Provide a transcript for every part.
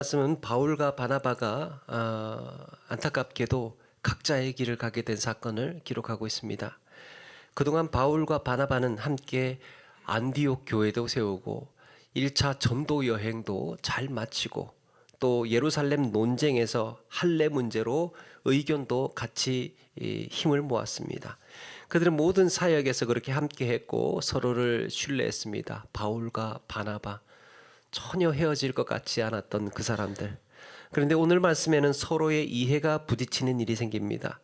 말씀은 바울과 바나바가 안타깝게도 각자의 길을 가게 된 사건을 기록하고 있습니다. 그동안 바울과 바나바는 함께 안디옥 교회도 세우고 1차 전도 여행도 잘 마치고 또 예루살렘 논쟁에서 할례 문제로 의견도 같이 힘을 모았습니다. 그들은 모든 사역에서 그렇게 함께 했고 서로를 신뢰했습니다. 바울과 바나바, 전혀 헤어질 것 같지 않았던 그 사람들. 그런데 오늘 말씀에는 서로의 이해가 부딪히는 일이 생깁니다.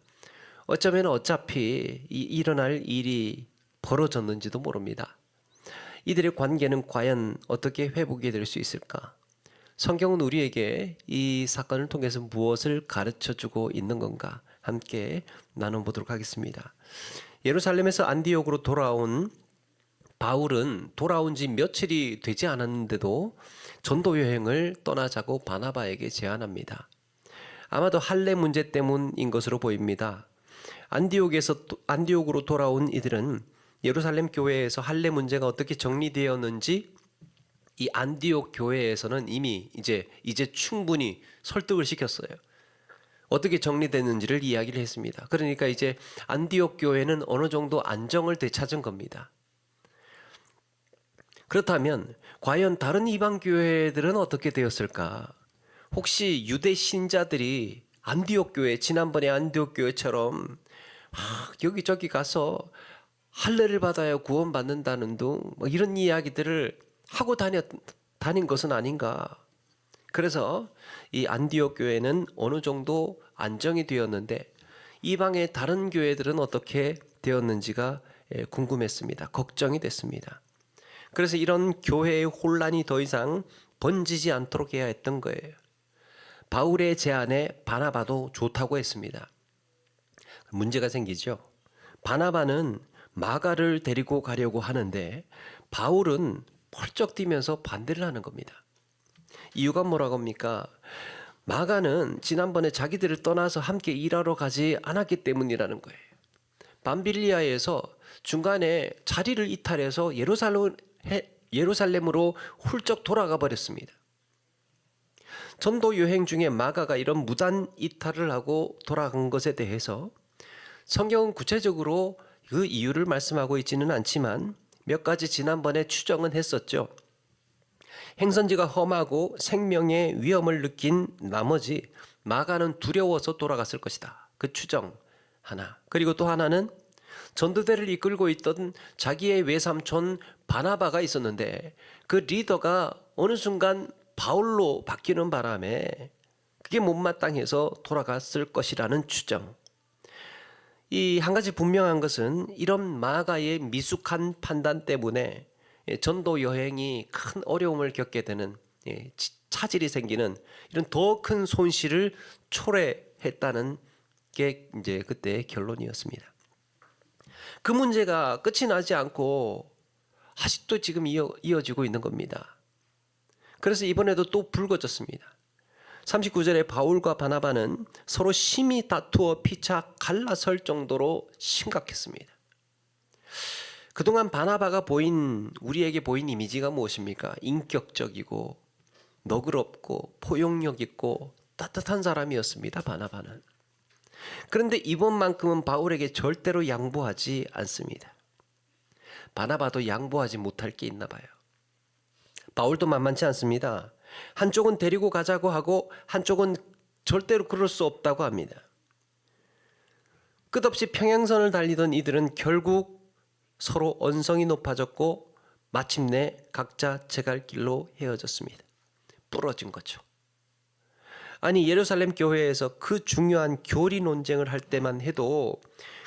어쩌면 어차피 일어날 일이 벌어졌는지도 모릅니다. 이들의 관계는 과연 어떻게 회복이 될 수 있을까? 성경은 우리에게 이 사건을 통해서 무엇을 가르쳐주고 있는 건가? 함께 나눠보도록 하겠습니다. 예루살렘에서 안디옥으로 돌아온 바울은 돌아온 지 며칠이 되지 않았는데도 전도 여행을 떠나자고 바나바에게 제안합니다. 아마도 할례 문제 때문인 것으로 보입니다. 안디옥으로 돌아온 이들은 예루살렘 교회에서 할례 문제가 어떻게 정리되었는지 이 안디옥 교회에서는 이미 이제 충분히 설득을 시켰어요. 어떻게 정리됐는지를 이야기를 했습니다. 그러니까 이제 안디옥 교회는 어느 정도 안정을 되찾은 겁니다. 그렇다면 과연 다른 이방 교회들은 어떻게 되었을까? 혹시 유대 신자들이 안디옥 교회, 지난번에 안디옥 교회처럼 여기저기 가서 할례를 받아야 구원받는다는 등 이런 이야기들을 하고 다닌 것은 아닌가? 그래서 이 안디옥 교회는 어느 정도 안정이 되었는데 이방의 다른 교회들은 어떻게 되었는지가 궁금했습니다. 걱정이 됐습니다. 그래서 이런 교회의 혼란이 더 이상 번지지 않도록 해야 했던 거예요. 바울의 제안에 바나바도 좋다고 했습니다. 문제가 생기죠. 바나바는 마가를 데리고 가려고 하는데 바울은 펄쩍 뛰면서 반대를 하는 겁니다. 이유가 뭐라고 합니까? 마가는 지난번에 자기들을 떠나서 함께 일하러 가지 않았기 때문이라는 거예요. 밤빌리아에서 중간에 자리를 이탈해서 예루살렘으로 훌쩍 돌아가 버렸습니다. 전도 여행 중에 마가가 이런 무단 이탈을 하고 돌아간 것에 대해서 성경은 구체적으로 그 이유를 말씀하고 있지는 않지만 몇 가지 지난번에 추정은 했었죠. 행선지가 험하고 생명의 위험을 느낀 나머지 마가는 두려워서 돌아갔을 것이다. 그 추정 하나. 그리고 또 하나는 전도대를 이끌고 있던 자기의 외삼촌 바나바가 있었는데 그 리더가 어느 순간 바울로 바뀌는 바람에 그게 못마땅해서 돌아갔을 것이라는 추정. 이 한 가지 분명한 것은 이런 마가의 미숙한 판단 때문에 전도 여행이 큰 어려움을 겪게 되는 차질이 생기는 이런 더 큰 손실을 초래했다는 게 이제 그때의 결론이었습니다. 그 문제가 끝이 나지 않고 아직도 지금 이어지고 있는 겁니다. 그래서 이번에도 또 불거졌습니다. 39절에 바울과 바나바는 서로 심히 다투어 피차 갈라설 정도로 심각했습니다. 그동안 바나바가 우리에게 보인 이미지가 무엇입니까? 인격적이고 너그럽고 포용력 있고 따뜻한 사람이었습니다. 바나바는. 그런데 이번만큼은 바울에게 절대로 양보하지 않습니다. 바나바도 양보하지 못할 게 있나 봐요. 바울도 만만치 않습니다. 한쪽은 데리고 가자고 하고 한쪽은 절대로 그럴 수 없다고 합니다. 끝없이 평행선을 달리던 이들은 결국 서로 언성이 높아졌고 마침내 각자 제갈 길로 헤어졌습니다. 부러진 거죠. 아니 예루살렘 교회에서 그 중요한 교리 논쟁을 할 때만 해도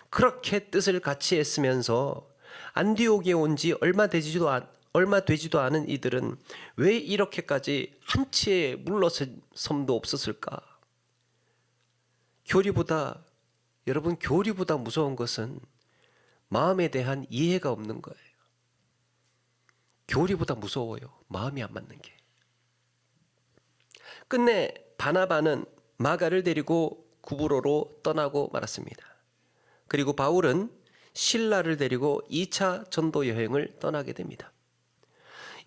그렇게 뜻을 같이 했으면서 안디옥에 온 지 얼마 되지도 않은 이들은 왜 이렇게까지 한치의 물러섬도 없었을까? 여러분 교리보다 무서운 것은 마음에 대한 이해가 없는 거예요. 교리보다 무서워요. 마음이 안 맞는 게. 끝내 바나바는 마가를 데리고 구브로로 떠나고 말았습니다. 그리고 바울은 실라를 데리고 2차 전도 여행을 떠나게 됩니다.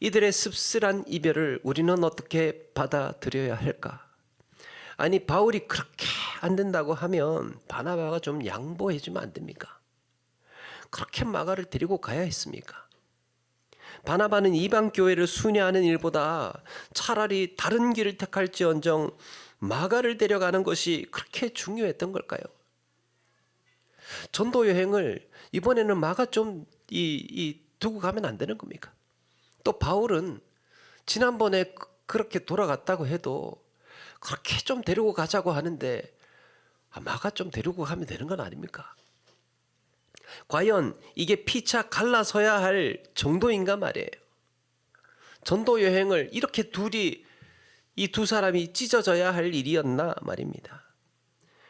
이들의 씁쓸한 이별을 우리는 어떻게 받아들여야 할까? 아니, 바울이 그렇게 안 된다고 하면 바나바가 좀 양보해 주면 안 됩니까? 그렇게 마가를 데리고 가야 했습니까? 바나바는 이방 교회를 순회하는 일보다 차라리 다른 길을 택할지언정 마가를 데려가는 것이 그렇게 중요했던 걸까요? 전도 여행을 이번에는 마가 좀 두고 가면 안 되는 겁니까? 또 바울은 지난번에 그렇게 돌아갔다고 해도 그렇게 좀 데리고 가자고 하는데 마가 좀 데리고 가면 되는 건 아닙니까? 과연 이게 피차 갈라서야 할 정도인가 말이에요. 전도 여행을 이렇게 이 두 사람이 찢어져야 할 일이었나 말입니다.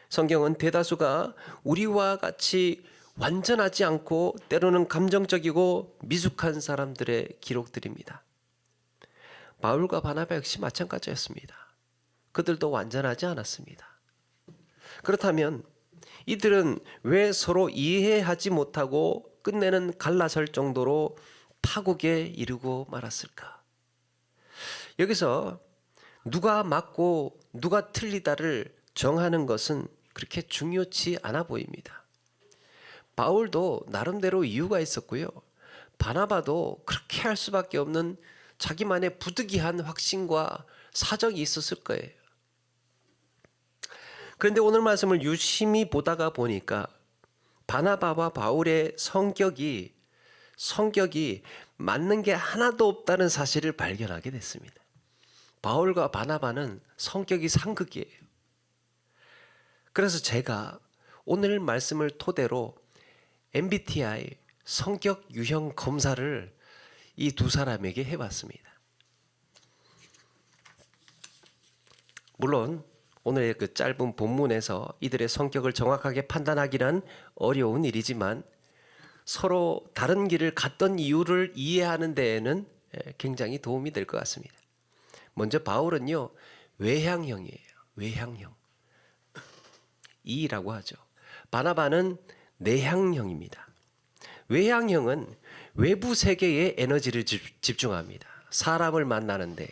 성경은 대다수가 우리와 같이 완전하지 않고 때로는 감정적이고 미숙한 사람들의 기록들입니다. 바울과 바나바 역시 마찬가지였습니다. 그들도 완전하지 않았습니다. 그렇다면 이들은 왜 서로 이해하지 못하고 끝내는 갈라설 정도로 파국에 이르고 말았을까? 여기서 누가 맞고 누가 틀리다를 정하는 것은 그렇게 중요치 않아 보입니다. 바울도 나름대로 이유가 있었고요. 바나바도 그렇게 할 수밖에 없는 자기만의 부득이한 확신과 사정이 있었을 거예요. 그런데 오늘 말씀을 유심히 보다가 보니까 바나바와 바울의 성격이 맞는 게 하나도 없다는 사실을 발견하게 됐습니다. 바울과 바나바는 성격이 상극이에요. 그래서 제가 오늘 말씀을 토대로 MBTI 성격 유형 검사를 이 두 사람에게 해봤습니다. 물론 오늘의 그 짧은 본문에서 이들의 성격을 정확하게 판단하기는 어려운 일이지만 서로 다른 길을 갔던 이유를 이해하는 데에는 굉장히 도움이 될 것 같습니다. 먼저 바울은요, 외향형이에요. 외향형. E라고 하죠. 바나바는 내향형입니다. 외향형은 외부 세계에 에너지를 집중합니다. 사람을 만나는데,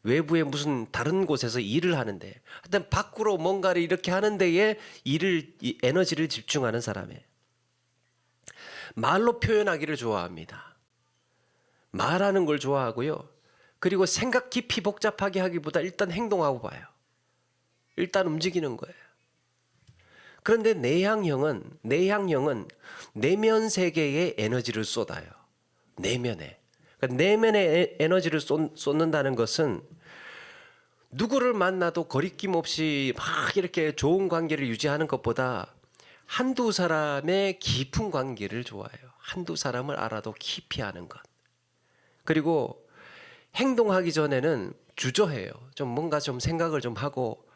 외부에 무슨 다른 곳에서 일을 하는데, 하여튼 밖으로 뭔가를 이렇게 하는 데에 에너지를 집중하는 사람이에요. 말로 표현하기를 좋아합니다. 말하는 걸 좋아하고요. 그리고 생각 깊이 복잡하게 하기보다 일단 행동하고 봐요. 일단 움직이는 거예요. 그런데 내향형은 내면 세계에 에너지를 쏟아요. 내면에. 그러니까 내면에 에너지를 쏟는다는 것은 누구를 만나도 거리낌 없이 막 이렇게 좋은 관계를 유지하는 것보다 한두 사람의 깊은 관계를 좋아해요. 한두 사람을 알아도 깊이 아는 것. 그리고 행동하기 전에는 주저해요. 좀 뭔가 좀 생각을 좀 하고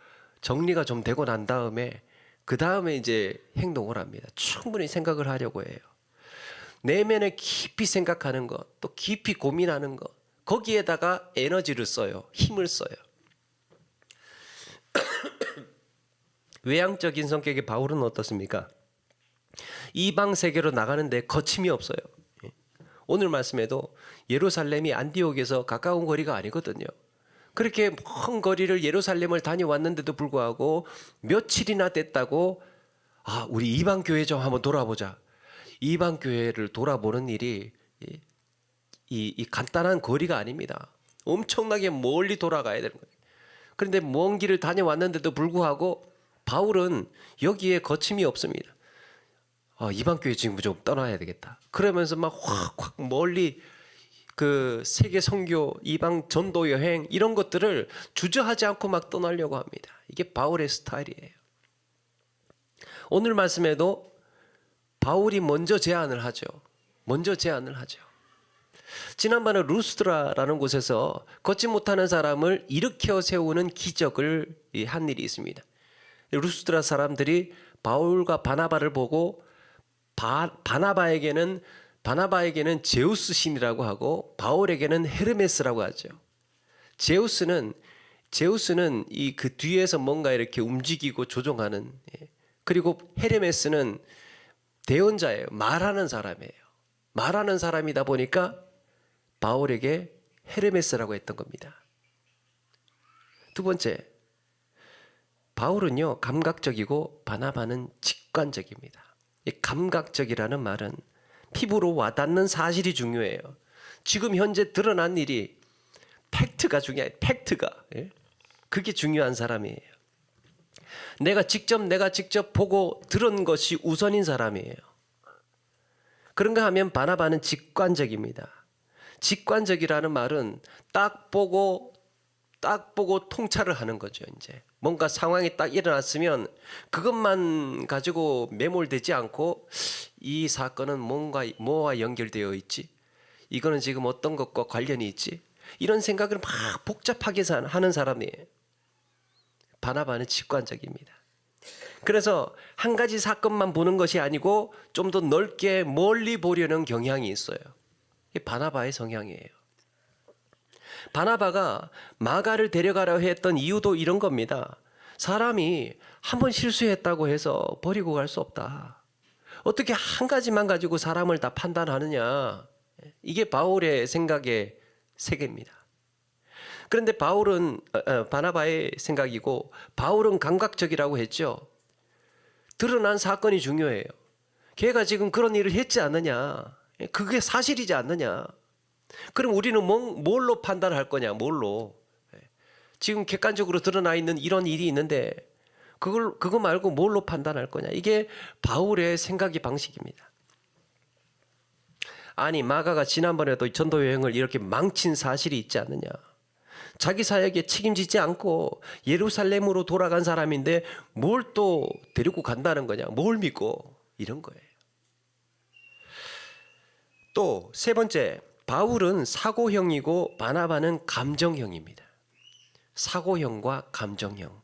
정리가 좀 되고 난 다음에 그 다음에 이제 행동을 합니다. 충분히 생각을 하려고 해요. 내면에 깊이 생각하는 것, 또 깊이 고민하는 것, 거기에다가 에너지를 써요. 힘을 써요. 외향적인 성격의 바울은 어떻습니까? 이방 세계로 나가는데 거침이 없어요. 오늘 말씀에도 예루살렘이 안디옥에서 가까운 거리가 아니거든요. 그렇게 먼 거리를 예루살렘을 다녀왔는데도 불구하고 며칠이나 됐다고 우리 이방 교회 좀 한번 돌아보자. 이방 교회를 돌아보는 일이 이 간단한 거리가 아닙니다. 엄청나게 멀리 돌아가야 되는 거예요. 그런데 먼 길을 다녀왔는데도 불구하고 바울은 여기에 거침이 없습니다. 이방 교회 지금 좀 떠나야 되겠다. 그러면서 막 확 멀리 그 세계 선교, 이방 전도 여행 이런 것들을 주저하지 않고 막 떠나려고 합니다. 이게 바울의 스타일이에요. 오늘 말씀에도 바울이 먼저 제안을 하죠. 지난번에 루스드라라는 곳에서 걷지 못하는 사람을 일으켜 세우는 기적을 한 일이 있습니다. 루스드라 사람들이 바울과 바나바를 보고 바나바에게는 제우스 신이라고 하고 바울에게는 헤르메스라고 하죠. 제우스는 이 그 뒤에서 뭔가 이렇게 움직이고 조종하는, 그리고 헤르메스는 대언자예요. 말하는 사람이에요. 말하는 사람이다 보니까 바울에게 헤르메스라고 했던 겁니다. 두 번째, 바울은요 감각적이고 바나바는 직관적입니다. 이 감각적이라는 말은 피부로 와닿는 사실이 중요해요. 지금 현재 드러난 일이 팩트가 중요해요. 팩트가. 그게 중요한 사람이에요. 내가 직접 보고 들은 것이 우선인 사람이에요. 그런가 하면 바나바는 직관적입니다. 직관적이라는 말은 딱 보고 통찰을 하는 거죠. 이제 뭔가 상황이 딱 일어났으면 그것만 가지고 매몰되지 않고 이 사건은 뭐와 연결되어 있지? 이거는 지금 어떤 것과 관련이 있지? 이런 생각을 막 복잡하게 하는 사람이에요. 바나바는 직관적입니다. 그래서 한 가지 사건만 보는 것이 아니고 좀 더 넓게 멀리 보려는 경향이 있어요. 이게 바나바의 성향이에요. 바나바가 마가를 데려가려 했던 이유도 이런 겁니다. 사람이 한번 실수했다고 해서 버리고 갈 수 없다. 어떻게 한 가지만 가지고 사람을 다 판단하느냐. 이게 바울의 생각의 세계입니다. 그런데 바나바의 생각이고 바울은 감각적이라고 했죠. 드러난 사건이 중요해요. 걔가 지금 그런 일을 했지 않느냐. 그게 사실이지 않느냐. 그럼 우리는 뭘로 판단할 거냐. 뭘로. 지금 객관적으로 드러나 있는 이런 일이 있는데 그거 말고 뭘로 판단할 거냐. 이게 바울의 생각의 방식입니다. 아니 마가가 지난번에도 전도 여행을 이렇게 망친 사실이 있지 않느냐. 자기 사역에 책임지지 않고 예루살렘으로 돌아간 사람인데 뭘 또 데리고 간다는 거냐. 뭘 믿고 이런 거예요. 또 세 번째, 바울은 사고형이고 바나바는 감정형입니다. 사고형과 감정형,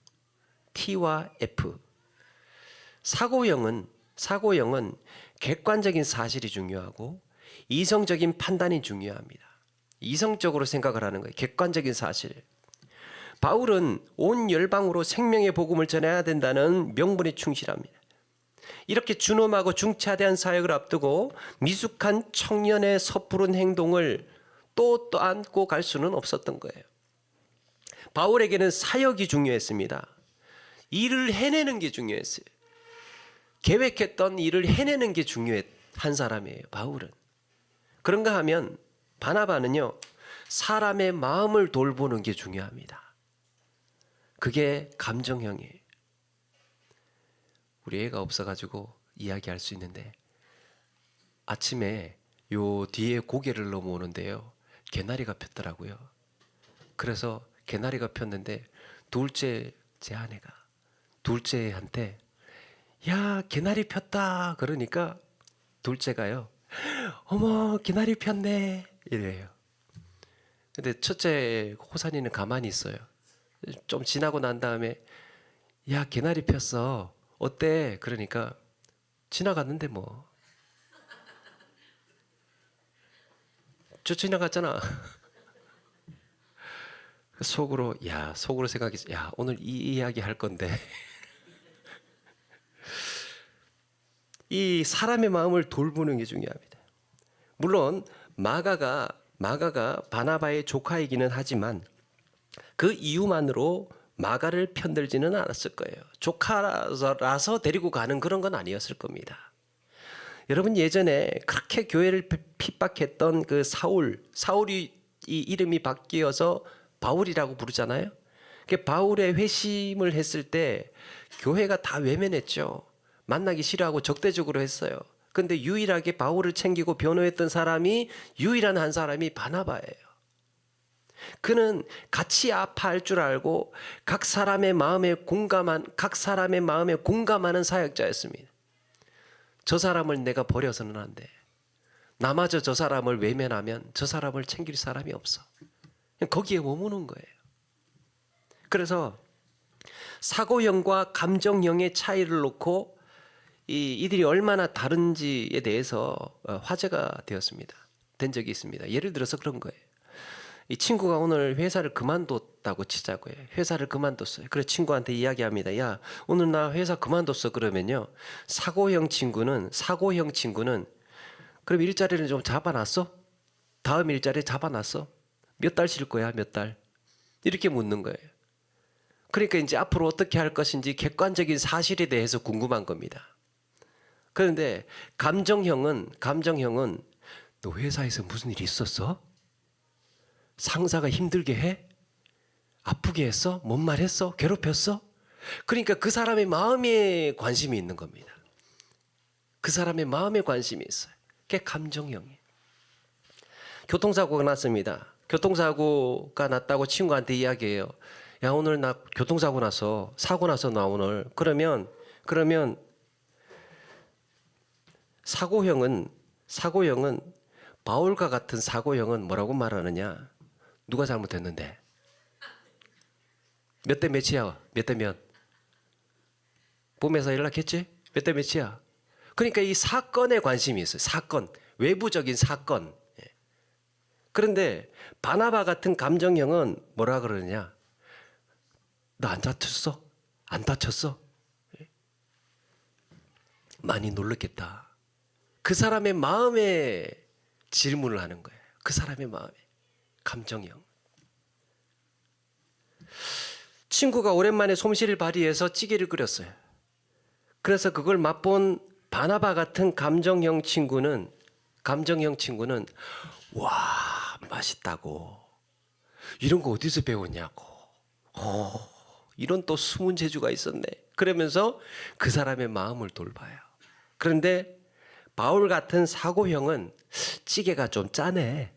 T와 F. 사고형은 객관적인 사실이 중요하고 이성적인 판단이 중요합니다. 이성적으로 생각을 하는 거예요. 객관적인 사실. 바울은 온 열방으로 생명의 복음을 전해야 된다는 명분에 충실합니다. 이렇게 준엄하고 중차대한 사역을 앞두고 미숙한 청년의 섣부른 행동을 또 안고 갈 수는 없었던 거예요. 바울에게는 사역이 중요했습니다. 일을 해내는 게 중요했어요. 계획했던 일을 해내는 게 중요한 사람이에요. 바울은. 그런가 하면 바나바는요, 사람의 마음을 돌보는 게 중요합니다. 그게 감정형이에요. 우리 애가 없어가지고 이야기할 수 있는데 아침에 요 뒤에 고개를 넘어오는데요, 개나리가 폈더라고요. 그래서 개나리가 폈는데 제 아내가 둘째한테 야 개나리 폈다 그러니까 둘째가요, 어머 개나리 폈네 이래요. 근데 첫째 호산이는 가만히 있어요. 좀 지나고 난 다음에 야 개나리 폈어 어때? 그러니까 지나갔는데 뭐 저 지나갔잖아. 속으로 생각했어. 야 오늘 이 이야기 할 건데 이 사람의 마음을 돌보는 게 중요합니다. 물론 마가가 바나바의 조카이기는 하지만 그 이유만으로 마가를 편들지는 않았을 거예요. 조카라서 데리고 가는 그런 건 아니었을 겁니다. 여러분 예전에 그렇게 교회를 핍박했던 그 사울이 이 이름이 바뀌어서 바울이라고 부르잖아요. 바울의 회심을 했을 때 교회가 다 외면했죠. 만나기 싫어하고 적대적으로 했어요. 근데 유일하게 바울을 챙기고 변호했던 사람이 유일한 한 사람이 바나바예요. 그는 같이 아파할 줄 알고 각 사람의 마음에 공감하는 사역자였습니다. 저 사람을 내가 버려서는 안 돼. 나마저 저 사람을 외면하면 저 사람을 챙길 사람이 없어. 거기에 머무는 거예요. 그래서 사고형과 감정형의 차이를 놓고 이들이 얼마나 다른지에 대해서 화제가 된 적이 있습니다. 예를 들어서 그런 거예요. 이 친구가 오늘 회사를 그만뒀다고 치자고요. 회사를 그만뒀어요. 그래서 친구한테 이야기합니다. 야, 오늘 나 회사 그만뒀어. 그러면요, 사고형 친구는 그럼 일자리를 좀 잡아놨어? 다음 일자리 잡아놨어? 몇 달 쉴 거야? 몇 달? 이렇게 묻는 거예요. 그러니까 이제 앞으로 어떻게 할 것인지 객관적인 사실에 대해서 궁금한 겁니다. 그런데 감정형은 너 회사에서 무슨 일이 있었어? 상사가 힘들게 해? 아프게 했어? 뭔 말 했어? 괴롭혔어? 그러니까 그 사람의 마음에 관심이 있는 겁니다. 그 사람의 마음에 관심이 있어요. 그게 감정형이에요. 교통사고가 났습니다. 교통사고가 났다고 친구한테 이야기해요. 야, 오늘 나 교통사고 나서 사고 나서 나 오늘. 그러면 사고형은 바울과 같은 사고형은 뭐라고 말하느냐? 누가 잘못했는데? 몇 대 몇이야? 몇 대 몇? 봄에서 연락했지? 몇 대 몇이야? 그러니까 이 사건에 관심이 있어요. 사건, 외부적인 사건. 그런데 바나바 같은 감정형은 뭐라 그러느냐? 너 안 다쳤어? 안 다쳤어? 많이 놀랐겠다. 그 사람의 마음에 질문을 하는 거예요. 그 사람의 마음에. 감정형. 친구가 오랜만에 솜씨를 발휘해서 찌개를 끓였어요. 그래서 그걸 맛본 바나바 같은 감정형 친구는 와, 맛있다고. 이런 거 어디서 배웠냐고. 이런 또 숨은 재주가 있었네. 그러면서 그 사람의 마음을 돌봐요. 그런데 바울 같은 사고형은 찌개가 좀 짜네.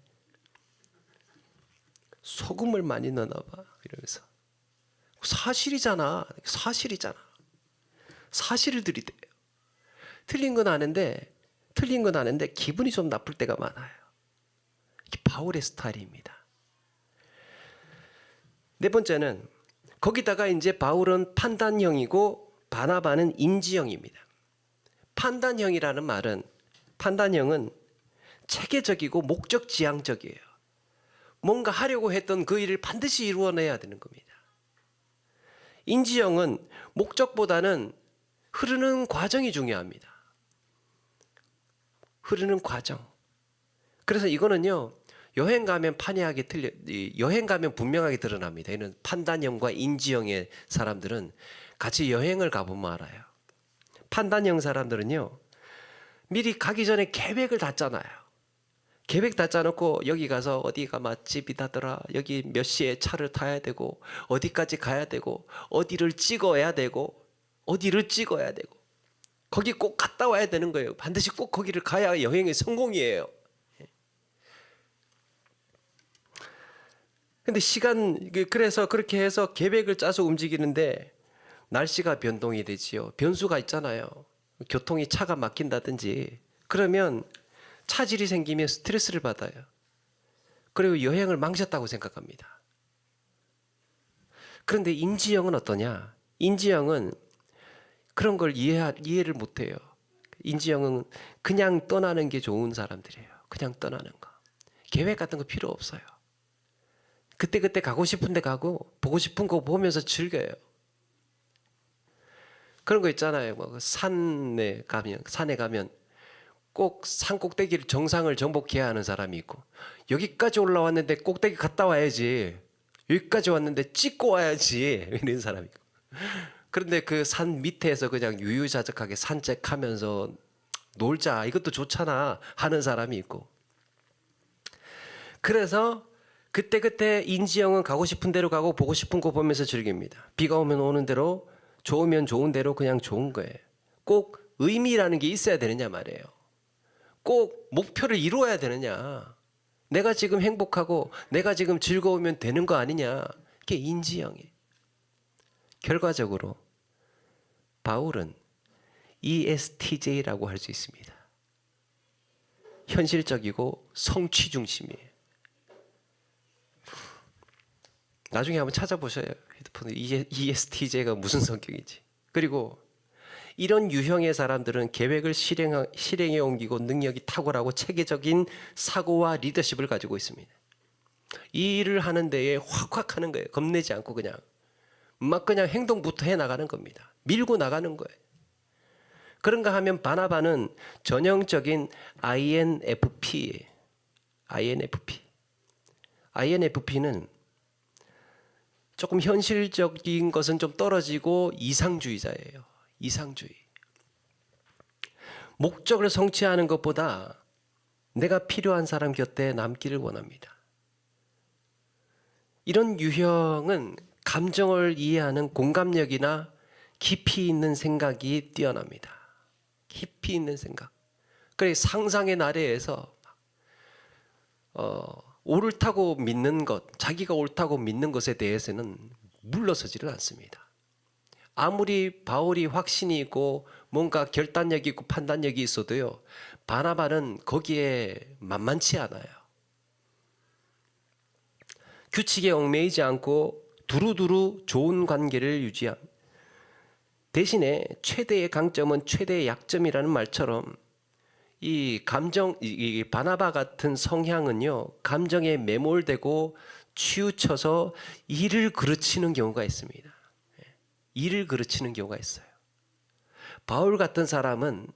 소금을 많이 넣나 봐. 이러면서. 사실이잖아. 사실을 들이대요. 틀린 건 아는데 기분이 좀 나쁠 때가 많아요. 이게 바울의 스타일입니다. 네 번째는 거기다가 이제 바울은 판단형이고 바나바는 인지형입니다. 판단형은 체계적이고 목적지향적이에요. 뭔가 하려고 했던 그 일을 반드시 이루어내야 되는 겁니다. 인지형은 목적보다는 흐르는 과정이 중요합니다. 흐르는 과정. 그래서 이거는요, 여행 가면 분명하게 드러납니다. 이런 판단형과 인지형의 사람들은 같이 여행을 가보면 알아요. 판단형 사람들은요, 미리 가기 전에 계획을 다 짜놔요. 계획 다 짜놓고 여기 가서 어디가 맛집이다더라, 여기 몇 시에 차를 타야 되고, 어디까지 가야 되고, 어디를 찍어야 되고, 거기 꼭 갔다 와야 되는 거예요. 반드시 꼭 거기를 가야 여행의 성공이에요. 근데 그래서 그렇게 해서 계획을 짜서 움직이는데 날씨가 변동이 되지요. 변수가 있잖아요. 교통이 차가 막힌다든지 그러면 차질이 생기면 스트레스를 받아요. 그리고 여행을 망쳤다고 생각합니다. 그런데 인지형은 어떠냐? 인지형은 그런 걸 이해를 못해요. 인지형은 그냥 떠나는 게 좋은 사람들이에요. 그냥 떠나는 거. 계획 같은 거 필요 없어요. 그때 가고 싶은 데 가고 보고 싶은 거 보면서 즐겨요. 그런 거 있잖아요. 뭐 산에 가면 꼭 산 꼭대기를 정상을 정복해야 하는 사람이 있고, 여기까지 올라왔는데 꼭대기 갔다 와야지, 여기까지 왔는데 찍고 와야지 이런 사람이 있고, 그런데 그 산 밑에서 그냥 유유자적하게 산책하면서 놀자, 이것도 좋잖아 하는 사람이 있고. 그래서 그때 인지형은 가고 싶은 대로 가고 보고 싶은 거 보면서 즐깁니다. 비가 오면 오는 대로, 좋으면 좋은 대로 그냥 좋은 거예요. 꼭 의미라는 게 있어야 되느냐 말이에요. 꼭 목표를 이루어야 되느냐. 내가 지금 행복하고 내가 지금 즐거우면 되는 거 아니냐. 이게 인지형이에요. 결과적으로 바울은 ESTJ라고 할 수 있습니다. 현실적이고 성취 중심이에요. 나중에 한번 찾아보셔요. 휴대폰에 ESTJ가 무슨 성격인지. 그리고 이런 유형의 사람들은 계획을 실행에 옮기고 능력이 탁월하고 체계적인 사고와 리더십을 가지고 있습니다. 이 일을 하는 데에 확 하는 거예요. 겁내지 않고 그냥 행동부터 해 나가는 겁니다. 밀고 나가는 거예요. 그런가 하면 바나바는 전형적인 INFP. INFP는 조금 현실적인 것은 좀 떨어지고 이상주의자예요. 이상주의. 목적을 성취하는 것보다 내가 필요한 사람 곁에 남기를 원합니다. 이런 유형은 감정을 이해하는 공감력이나 깊이 있는 생각이 뛰어납니다. 깊이 있는 생각. 그래 상상의 나래에서 옳다고 믿는 것, 자기가 옳다고 믿는 것에 대해서는 물러서지를 않습니다. 아무리 바울이 확신이 있고 뭔가 결단력이 있고 판단력이 있어도요, 바나바는 거기에 만만치 않아요. 규칙에 얽매이지 않고 두루두루 좋은 관계를 유지함. 대신에 최대의 강점은 최대의 약점이라는 말처럼 이 바나바 같은 성향은요, 감정에 매몰되고 치우쳐서 일을 그르치는 경우가 있습니다. 일을 그르치는 경우가 있어요. 바울 같은 사람은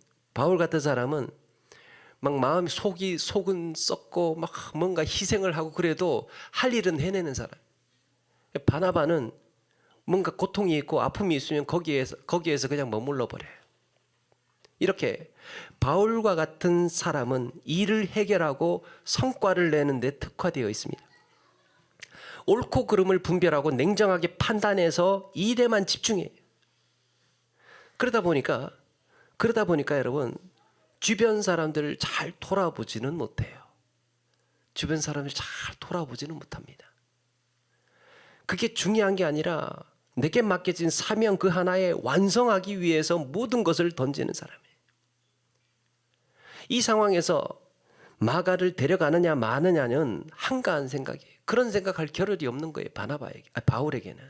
막 마음이 속은 썩고 막 뭔가 희생을 하고 그래도 할 일은 해내는 사람. 바나바는 뭔가 고통이 있고 아픔이 있으면 거기에서 그냥 머물러 버려요. 이렇게 바울과 같은 사람은 일을 해결하고 성과를 내는 데 특화되어 있습니다. 옳고 그름을 분별하고 냉정하게 판단해서 일에만 집중해요. 그러다 보니까 여러분, 주변 사람들을 잘 돌아보지는 못해요. 주변 사람을 잘 돌아보지는 못합니다. 그게 중요한 게 아니라 내게 맡겨진 사명 그 하나에 완성하기 위해서 모든 것을 던지는 사람이에요. 이 상황에서 마가를 데려가느냐 마느냐는 한가한 생각이에요. 그런 생각할 겨를이 없는 거예요. 바울에게는.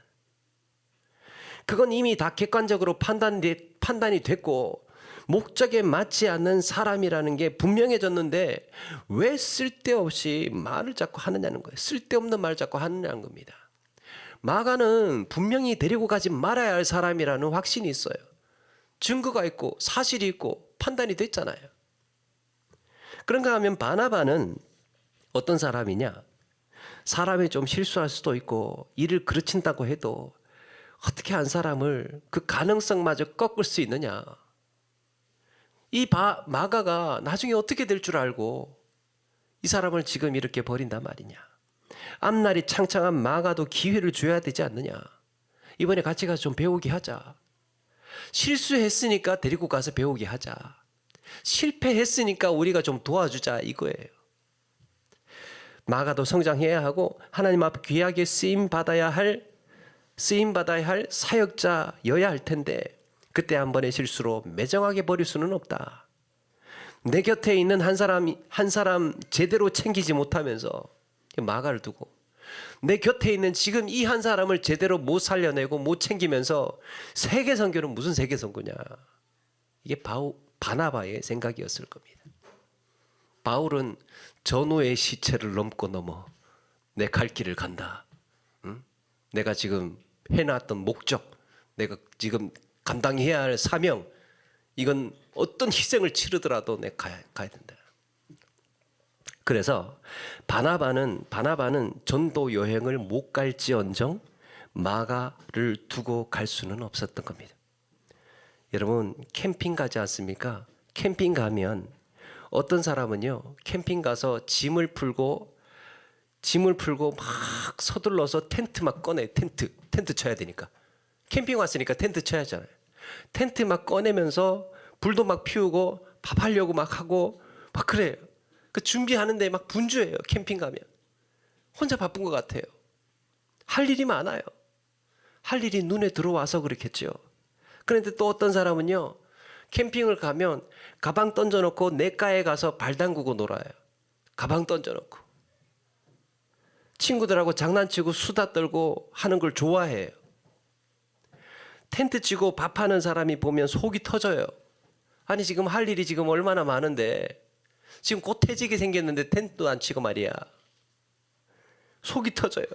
그건 이미 다 객관적으로 판단이 됐고 목적에 맞지 않는 사람이라는 게 분명해졌는데 왜 쓸데없이 말을 자꾸 하느냐는 거예요. 쓸데없는 말을 자꾸 하느냐는 겁니다. 마가는 분명히 데리고 가지 말아야 할 사람이라는 확신이 있어요. 증거가 있고 사실이 있고 판단이 됐잖아요. 그런가 하면 바나바는 어떤 사람이냐? 사람이 좀 실수할 수도 있고 일을 그르친다고 해도 어떻게 한 사람을 그 가능성마저 꺾을 수 있느냐? 이 마가가 나중에 어떻게 될 줄 알고 이 사람을 지금 이렇게 버린단 말이냐? 앞날이 창창한 마가도 기회를 줘야 되지 않느냐? 이번에 같이 가서 좀 배우게 하자. 실수했으니까 데리고 가서 배우게 하자. 실패했으니까 우리가 좀 도와주자 이거예요. 마가도 성장해야 하고 하나님 앞에 귀하게 쓰임 받아야 할 사역자여야 할 텐데 그때 한 번의 실수로 매정하게 버릴 수는 없다. 내 곁에 있는 한 사람 제대로 챙기지 못하면서 마가를 두고 내 곁에 있는 지금 이 한 사람을 제대로 못 살려내고 못 챙기면서 세계 선교는 무슨 세계 선교냐? 이게 바나바의 생각이었을 겁니다. 바울은 전우의 시체를 넘어 내 갈 길을 간다. 응? 내가 지금 해놨던 목적, 내가 지금 감당해야 할 사명, 이건 어떤 희생을 치르더라도 내가 가야 된다. 그래서 바나바는 전도 여행을 못 갈지언정 마가를 두고 갈 수는 없었던 겁니다. 여러분 캠핑 가지 않습니까? 캠핑 가면 어떤 사람은요 캠핑 가서 짐을 풀고 막 서둘러서 텐트 막 꺼내. 텐트 쳐야 되니까 캠핑 왔으니까 텐트 쳐야 하잖아요. 텐트 막 꺼내면서 불도 막 피우고 밥하려고 막 하고 막 그래요. 그 준비하는데 막 분주해요. 캠핑 가면 혼자 바쁜 것 같아요. 할 일이 많아요. 할 일이 눈에 들어와서 그렇겠죠. 그런데 또 어떤 사람은요 캠핑을 가면 가방 던져놓고 냇가에 가서 발 담그고 놀아요. 가방 던져놓고 친구들하고 장난치고 수다 떨고 하는 걸 좋아해요. 텐트 치고 밥하는 사람이 보면 속이 터져요. 아니 지금 할 일이 지금 얼마나 많은데 지금 곧 퇴직이 생겼는데 텐트도 안 치고 말이야. 속이 터져요.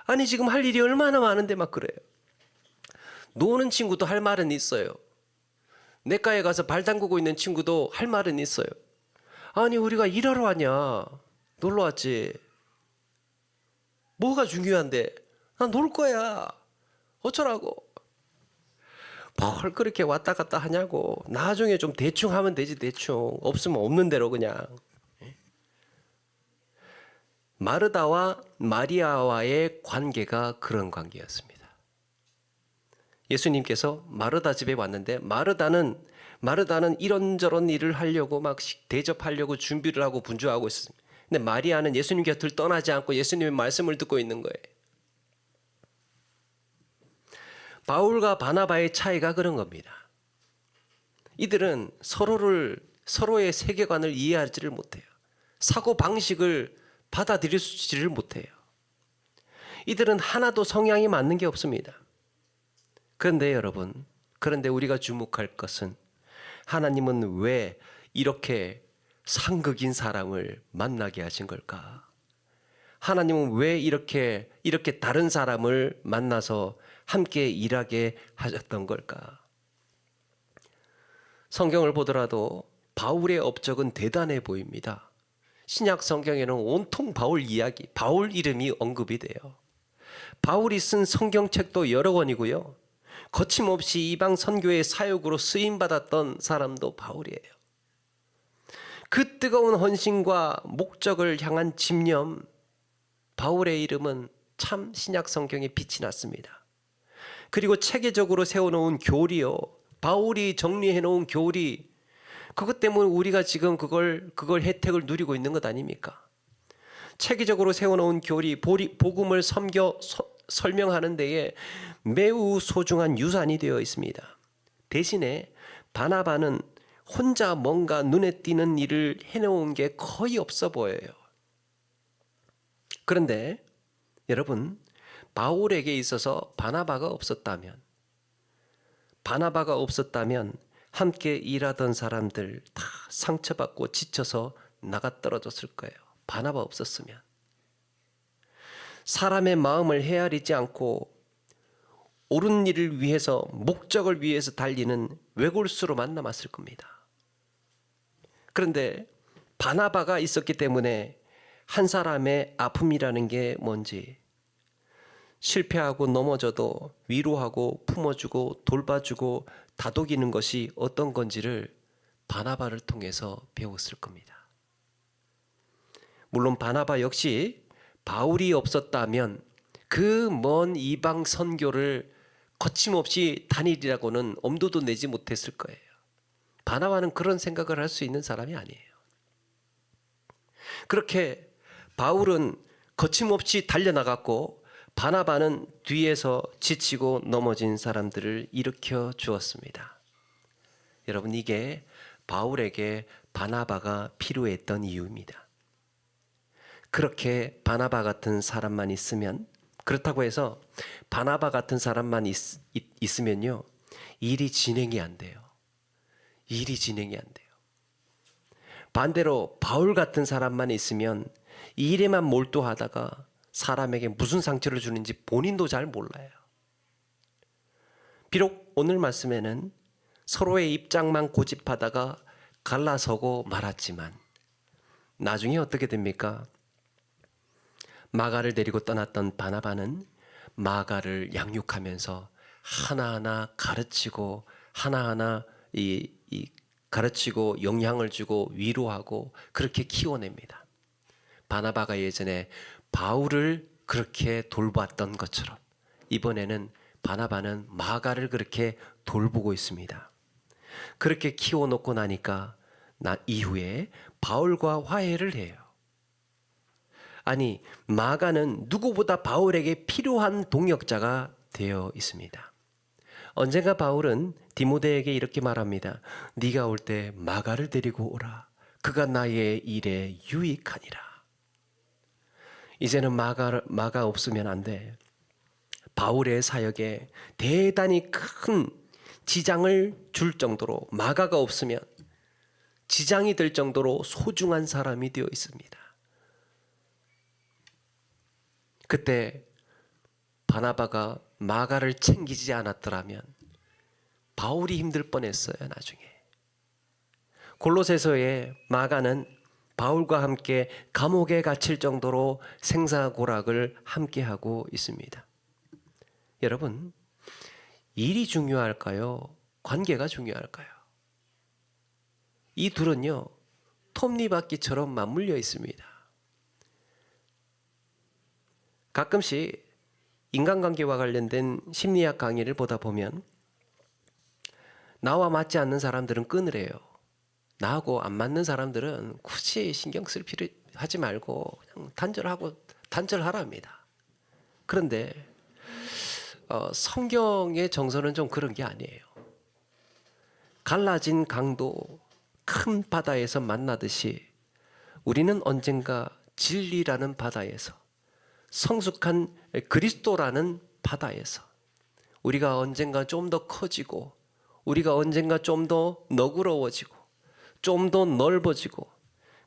아니 지금 할 일이 얼마나 많은데 막 그래요. 노는 친구도 할 말은 있어요. 냇가에 가서 발 담그고 있는 친구도 할 말은 있어요. 아니 우리가 일하러 왔냐? 놀러 왔지. 뭐가 중요한데? 나 놀 거야. 어쩌라고? 뭘 그렇게 왔다 갔다 하냐고. 나중에 좀 대충 하면 되지, 대충. 없으면 없는 대로 그냥. 마르다와 마리아와의 관계가 그런 관계였습니다. 예수님께서 마르다 집에 왔는데 마르다는 이런저런 일을 하려고 막 대접하려고 준비를 하고 분주하고 있었습니다. 근데 마리아는 예수님 곁을 떠나지 않고 예수님의 말씀을 듣고 있는 거예요. 바울과 바나바의 차이가 그런 겁니다. 이들은 서로의 세계관을 이해하지를 못해요. 사고 방식을 받아들이지를 못해요. 이들은 하나도 성향이 맞는 게 없습니다. 그런데 여러분, 우리가 주목할 것은 하나님은 왜 이렇게 상극인 사람을 만나게 하신 걸까? 하나님은 왜 이렇게 다른 사람을 만나서 함께 일하게 하셨던 걸까? 성경을 보더라도 바울의 업적은 대단해 보입니다. 신약 성경에는 온통 바울 이야기, 바울 이름이 언급이 돼요. 바울이 쓴 성경책도 여러 권이고요. 거침없이 이방 선교의 사역으로 쓰임받았던 사람도 바울이에요. 그 뜨거운 헌신과 목적을 향한 집념, 바울의 이름은 참 신약 성경에 빛이 났습니다. 그리고 체계적으로 세워놓은 교리요, 바울이 정리해놓은 교리, 그것 때문에 우리가 지금 그걸 혜택을 누리고 있는 것 아닙니까? 체계적으로 세워놓은 교리, 복음을 설명하는 데에 매우 소중한 유산이 되어 있습니다. 대신에 바나바는 혼자 뭔가 눈에 띄는 일을 해놓은 게 거의 없어 보여요. 그런데 여러분, 바울에게 있어서 바나바가 없었다면 함께 일하던 사람들 다 상처받고 지쳐서 나가 떨어졌을 거예요. 바나바 없었으면. 사람의 마음을 헤아리지 않고 옳은 일을 위해서, 목적을 위해서 달리는 외골수로만 남았을 겁니다. 그런데 바나바가 있었기 때문에 한 사람의 아픔이라는 게 뭔지, 실패하고 넘어져도 위로하고 품어주고 돌봐주고 다독이는 것이 어떤 건지를 바나바를 통해서 배웠을 겁니다. 물론 바나바 역시 바울이 없었다면 그 먼 이방 선교를 거침없이 다니리라고는 엄두도 내지 못했을 거예요. 바나바는 그런 생각을 할 수 있는 사람이 아니에요. 그렇게 바울은 거침없이 달려나갔고 바나바는 뒤에서 지치고 넘어진 사람들을 일으켜 주었습니다. 여러분, 이게 바울에게 바나바가 필요했던 이유입니다. 그렇게 바나바 같은 사람만 있으면, 그렇다고 해서 바나바 같은 사람만 있으면요, 일이 진행이 안 돼요. 반대로 바울 같은 사람만 있으면 일에만 몰두하다가 사람에게 무슨 상처를 주는지 본인도 잘 몰라요. 비록 오늘 말씀에는 서로의 입장만 고집하다가 갈라서고 말았지만 나중에 어떻게 됩니까? 마가를 데리고 떠났던 바나바는 마가를 양육하면서 하나하나 가르치고 가르치고 영향을 주고 위로하고 그렇게 키워냅니다. 바나바가 예전에 바울을 그렇게 돌봤던 것처럼 이번에는 바나바는 마가를 그렇게 돌보고 있습니다. 그렇게 키워놓고 나니까 이후에 바울과 화해를 해요. 아니, 마가는 누구보다 바울에게 필요한 동역자가 되어 있습니다. 언젠가 바울은 디모데에게 이렇게 말합니다. 네가 올 때 마가를 데리고 오라. 그가 나의 일에 유익하니라. 이제는 마가 없으면 안 돼. 바울의 사역에 대단히 큰 지장을 줄 정도로, 마가가 없으면 지장이 될 정도로 소중한 사람이 되어 있습니다. 그때 바나바가 마가를 챙기지 않았더라면 바울이 힘들 뻔했어요. 나중에 골로새서에 마가는 바울과 함께 감옥에 갇힐 정도로 생사고락을 함께하고 있습니다. 여러분, 일이 중요할까요? 관계가 중요할까요? 이 둘은요, 톱니바퀴처럼 맞물려 있습니다. 가끔씩 인간관계와 관련된 심리학 강의를 보다 보면 나와 맞지 않는 사람들은 끊으래요. 나하고 안 맞는 사람들은 굳이 신경 쓸 필요 하지 말고 그냥 단절하랍니다. 그런데 성경의 정서는 좀 그런 게 아니에요. 갈라진 강도 큰 바다에서 만나듯이 우리는 언젠가 진리라는 바다에서, 성숙한 그리스도라는 바다에서 우리가 언젠가 좀 더 커지고, 우리가 언젠가 좀 더 너그러워지고, 좀 더 넓어지고,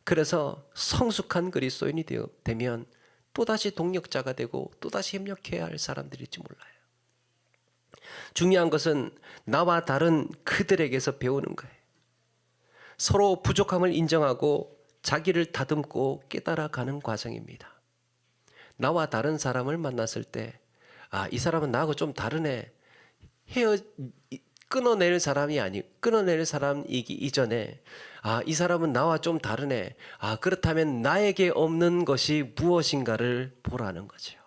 그래서 성숙한 그리스도인이 되면 또다시 동력자가 되고 또다시 협력해야 할 사람들일지 몰라요. 중요한 것은 나와 다른 그들에게서 배우는 거예요. 서로 부족함을 인정하고 자기를 다듬고 깨달아가는 과정입니다. 나와 다른 사람을 만났을 때, 이 사람은 나하고 좀 다르네. 끊어낼 사람이기 이전에, 이 사람은 나와 좀 다르네. 그렇다면 나에게 없는 것이 무엇인가를 보라는 거죠.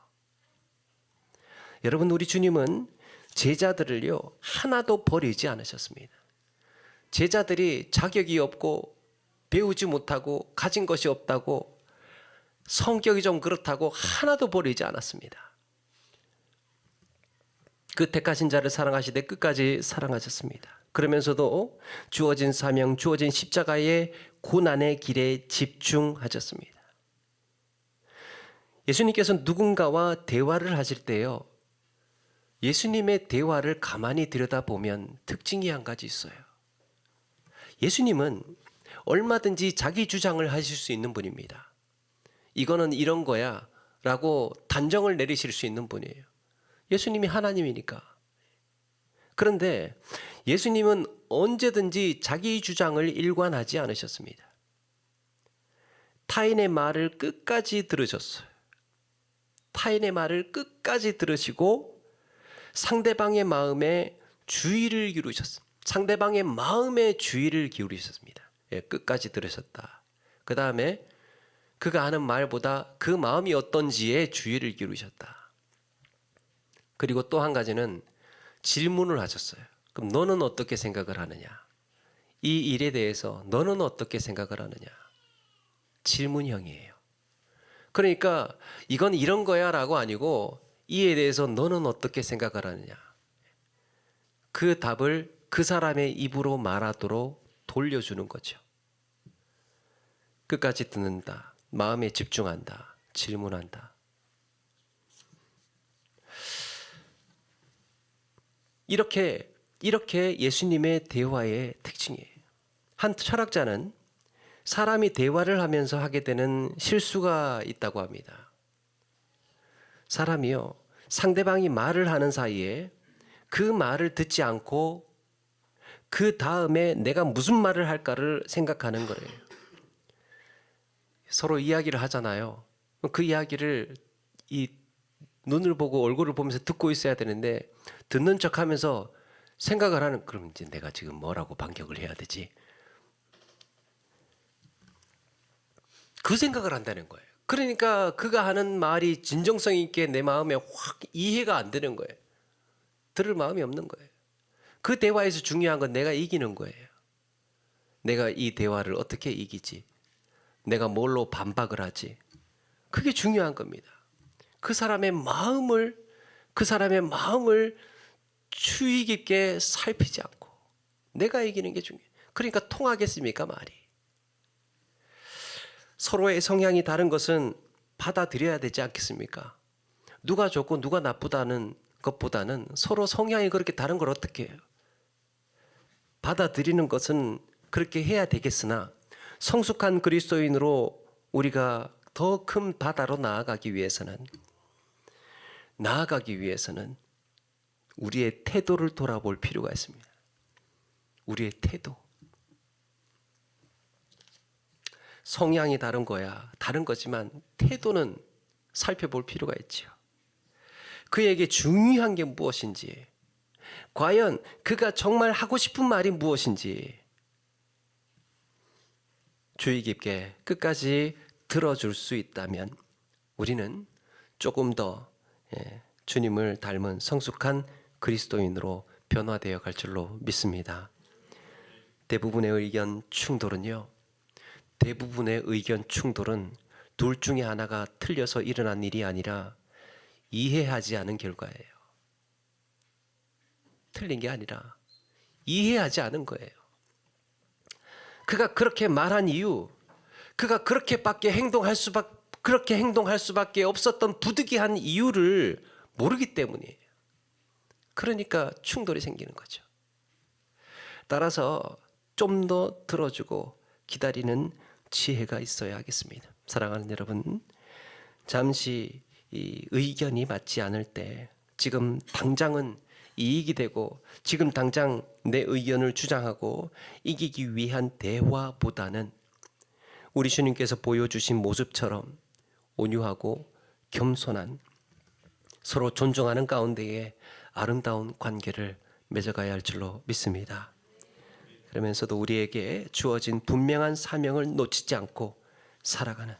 여러분, 우리 주님은 제자들을요, 하나도 버리지 않으셨습니다. 제자들이 자격이 없고 배우지 못하고 가진 것이 없다고, 성격이 좀 그렇다고 하나도 버리지 않았습니다. 그 택하신 자를 사랑하시되 끝까지 사랑하셨습니다. 그러면서도 주어진 사명, 주어진 십자가의 고난의 길에 집중하셨습니다. 예수님께서 누군가와 대화를 하실 때요, 예수님의 대화를 가만히 들여다보면 특징이 한 가지 있어요. 예수님은 얼마든지 자기 주장을 하실 수 있는 분입니다. 이거는 이런 거야 라고 단정을 내리실 수 있는 분이에요. 예수님이 하나님이니까. 그런데 예수님은 언제든지 자기 주장을 일관하지 않으셨습니다. 타인의 말을 끝까지 들으셨어요. 타인의 말을 끝까지 들으시고 상대방의 마음에 주의를 기울이셨습니다. 상대방의 마음에 주의를 기울이셨습니다. 끝까지 들으셨다. 그 다음에 그가 하는 말보다 그 마음이 어떤지에 주의를 기울이셨다. 그리고 또 한 가지는 질문을 하셨어요. 그럼 너는 어떻게 생각을 하느냐? 이 일에 대해서 너는 어떻게 생각을 하느냐? 질문형이에요. 그러니까 이건 이런 거야 라고 아니고, 이에 대해서 너는 어떻게 생각을 하느냐? 그 답을 그 사람의 입으로 말하도록 돌려주는 거죠. 끝까지 듣는다. 마음에 집중한다. 질문한다. 이렇게 예수님의 대화의 특징이에요. 한 철학자는 사람이 대화를 하면서 하게 되는 실수가 있다고 합니다. 사람이요, 상대방이 말을 하는 사이에 그 말을 듣지 않고 그 다음에 내가 무슨 말을 할까를 생각하는 거예요. 서로 이야기를 하잖아요. 그 이야기를 눈을 보고 얼굴을 보면서 듣고 있어야 되는데, 듣는 척 하면서 생각을 하는, 그럼 이제 내가 지금 뭐라고 반격을 해야 되지? 그 생각을 한다는 거예요. 그러니까 그가 하는 말이 진정성 있게 내 마음에 확 이해가 안 되는 거예요. 들을 마음이 없는 거예요. 그 대화에서 중요한 건 내가 이기는 거예요. 내가 이 대화를 어떻게 이기지? 내가 뭘로 반박을 하지? 그게 중요한 겁니다. 그 사람의 마음을 주의 깊게 살피지 않고 내가 이기는 게 중요해요. 그러니까 통하겠습니까, 말이? 서로의 성향이 다른 것은 받아들여야 되지 않겠습니까? 누가 좋고 누가 나쁘다는 것보다는 서로 성향이 그렇게 다른 걸 어떻게 해요? 받아들이는 것은 그렇게 해야 되겠으나, 성숙한 그리스도인으로 우리가 더 큰 바다로 나아가기 위해서는 우리의 태도를 돌아볼 필요가 있습니다. 우리의 태도. 성향이 다른 거야. 다른 거지만 태도는 살펴볼 필요가 있지요. 그에게 중요한 게 무엇인지, 과연 그가 정말 하고 싶은 말이 무엇인지 주의 깊게 끝까지 들어줄 수 있다면 우리는 조금 더 주님을 닮은 성숙한 그리스도인으로 변화되어 갈 줄로 믿습니다. 대부분의 의견 충돌은 둘 중에 하나가 틀려서 일어난 일이 아니라 이해하지 않은 결과예요. 틀린 게 아니라 이해하지 않은 거예요. 그가 그렇게 말한 이유, 그가 그렇게 행동할 수밖에 없었던 부득이한 이유를 모르기 때문이에요. 그러니까 충돌이 생기는 거죠. 따라서 좀 더 들어주고 기다리는 지혜가 있어야 하겠습니다. 사랑하는 여러분, 잠시 이 의견이 맞지 않을 때, 지금 당장은 이익이 되고 지금 당장 내 의견을 주장하고 이기기 위한 대화보다는 우리 주님께서 보여주신 모습처럼 온유하고 겸손한, 서로 존중하는 가운데에 아름다운 관계를 맺어가야 할 줄로 믿습니다. 그러면서도 우리에게 주어진 분명한 사명을 놓치지 않고 살아가는,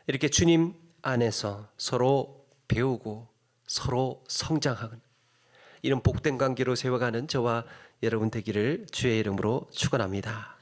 이렇게 주님 안에서 서로 배우고 서로 성장하는 이런 복된 관계로 세워가는 저와 여러분 되기를 주의 이름으로 축원합니다.